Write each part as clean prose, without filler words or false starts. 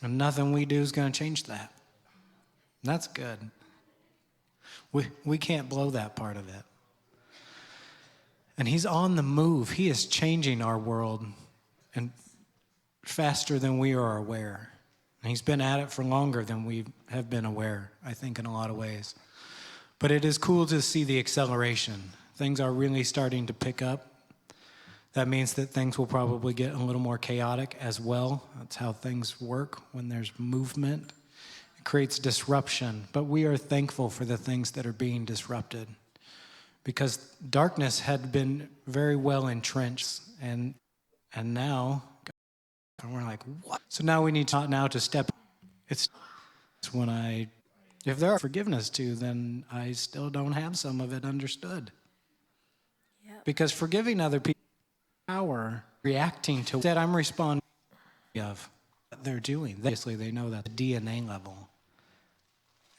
And nothing we do is going to change that. That's good. We can't blow that part of it. And he's on the move. He is changing our world and faster than we are aware. And he's been at it for longer than we have been aware, I think, in a lot of ways. But it is cool to see the acceleration. Things are really starting to pick up. That means that things will probably get a little more chaotic as well. That's how things work when there's movement. It creates disruption, but we are thankful for the things that are being disrupted because darkness had been very well entrenched, and now we're like, what? So now we need to step. It's when if there are forgiveness to, then I still don't have some of it understood. Yep. Because forgiving other people, power, reacting to that I'm responding of what they're doing. Obviously, they know that at the DNA level.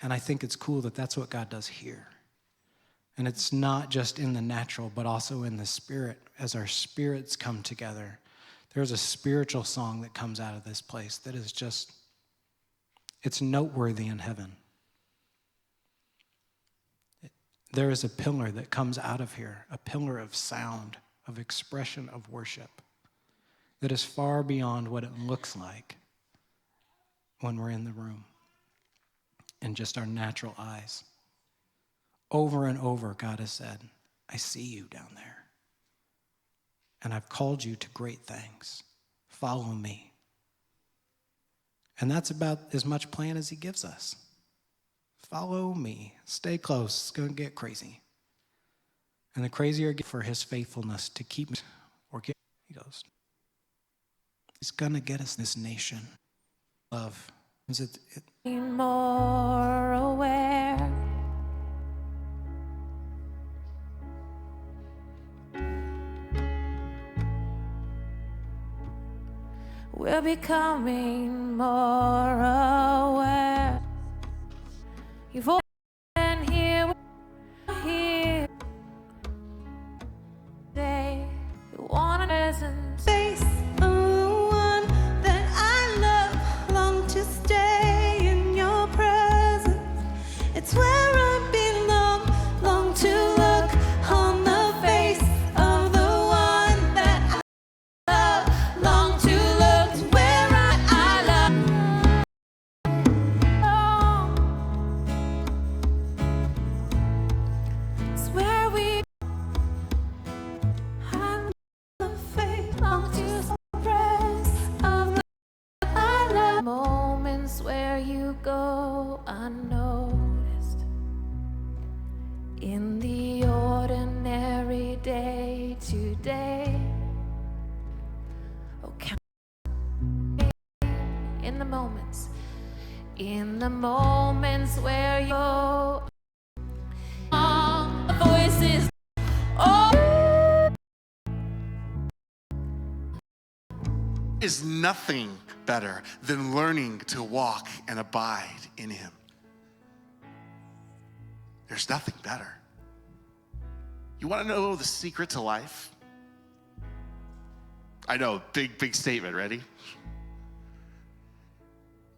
And I think it's cool that that's what God does here. And it's not just in the natural, but also in the spirit. As our spirits come together, there's a spiritual song that comes out of this place that is just, it's noteworthy in heaven. There is a pillar that comes out of here, a pillar of sound, of expression of worship that is far beyond what it looks like when we're in the room and just our natural eyes. Over and over, God has said, I see you down there, and I've called you to great things. Follow me. And that's about as much plan as he gives us. Follow me. Stay close. It's going to get crazy. And the crazier get for his faithfulness to keep or get, he goes, he's going to get us this nation. Love. Is it? More aware. We're becoming more aware. You've always been here. Today, you want a presence. Face of the one that I love, long to stay in your presence. It's where I belong, long to look on the face of the one that I love, long to look to where I love. It's where we I love faith, long to press of the I love. moments where you go unnoticed in the ordinary day to day. Oh, count in the moments where you go. The voices. Oh. Is nothing better than learning to walk and abide in him. There's nothing better. You want to know the secret to life? I know, big statement. Ready?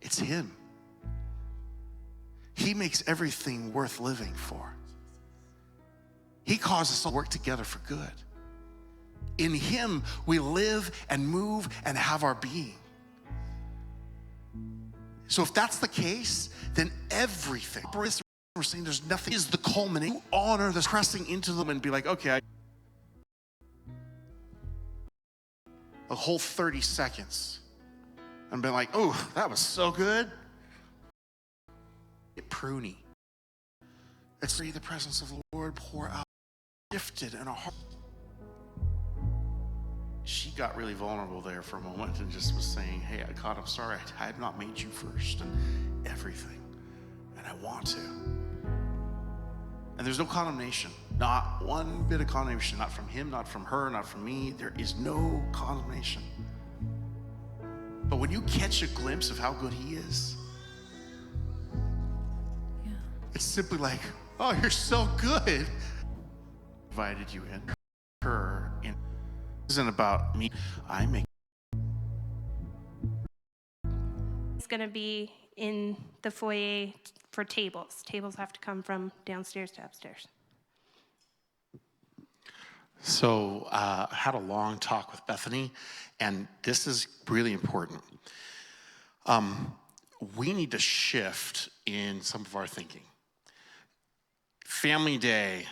It's him. He makes everything worth living for. He causes us to work together for good. In him, we live and move and have our being. So if that's the case, then everything, we're saying there's nothing, is the culmination. You honor this pressing into them and be like, okay, a whole 30 seconds. And be like, oh, that was so good. Get pruny. Let's see the presence of the Lord pour out, shifted in our heart. She got really vulnerable there for a moment and just was saying, hey, God, I'm sorry. I have not made you first and everything. And I want to. And there's no condemnation. Not one bit of condemnation. Not from him, not from her, not from me. There is no condemnation. But when you catch a glimpse of how good he is, it's simply like, oh, you're so good. Invited you in. Her in. This isn't about me. I make. going to be in the foyer for tables. Tables have to come from downstairs to upstairs. So I had a long talk with Bethany, and this is really important. We need to shift in some of our thinking. Family day,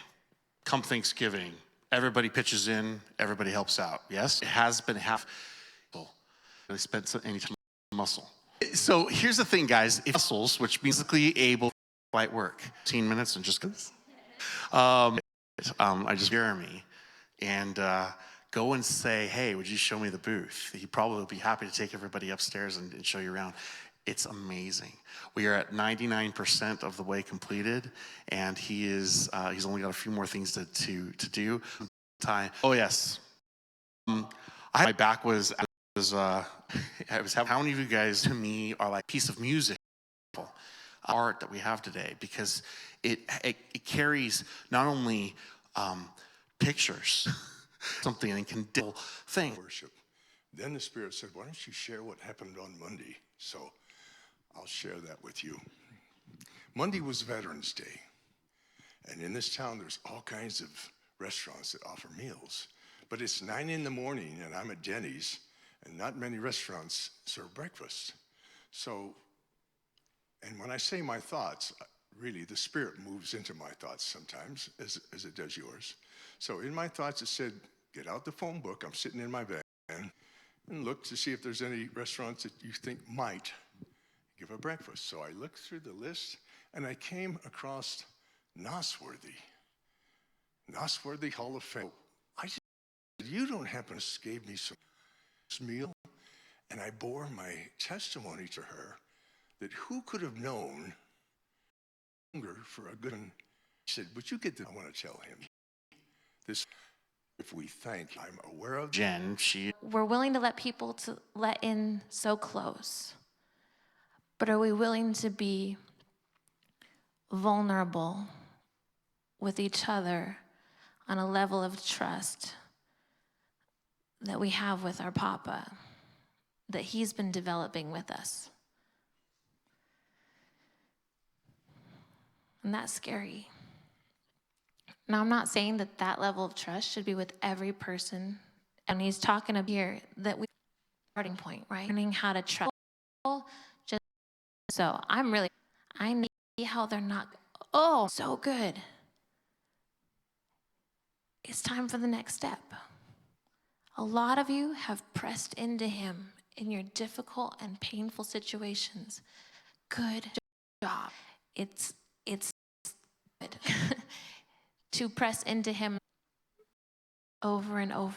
come Thanksgiving, everybody pitches in, everybody helps out. Yes, it has been half. They spent any time muscle. So here's the thing, guys. If muscles, which means basically able to light work, 15 minutes and just I just Jeremy. And go and say, hey, would you show me the booth? He probably would be happy to take everybody upstairs and show you around. It's amazing. We are at 99% of the way completed, and he's only got a few more things to do. Oh yes, my back was how many of you guys to me are like a piece of music, art that we have today, because it carries not only pictures, something and can do thing. Worship. Then the Spirit said, why don't you share what happened on Monday? So I'll share that with you. Monday was Veterans Day. And in this town, there's all kinds of restaurants that offer meals. But it's 9 in the morning and I'm at Denny's, and not many restaurants serve breakfast. So, and when I say my thoughts, really the Spirit moves into my thoughts sometimes as it does yours. So in my thoughts, it said, get out the phone book. I'm sitting in my van and look to see if there's any restaurants that you think might give a breakfast. So I looked through the list and I came across Nosworthy Hall of Fame. I said, you don't happen to give me some meal? And I bore my testimony to her that who could have known hunger for a good one. She said, would you get this? I want to tell him this. If we thank, I'm aware of Jen, We're willing to let people to let in so close, but are we willing to be vulnerable with each other on a level of trust that we have with our Papa, that he's been developing with us? And that's scary. Now, I'm not saying that that level of trust should be with every person. And he's talking about here that we starting point, right? Learning how to trust people. Just so I need to see how they're not. Oh, so good. It's time for the next step. A lot of you have pressed into him in your difficult and painful situations. Good job. It's good to press into him over and over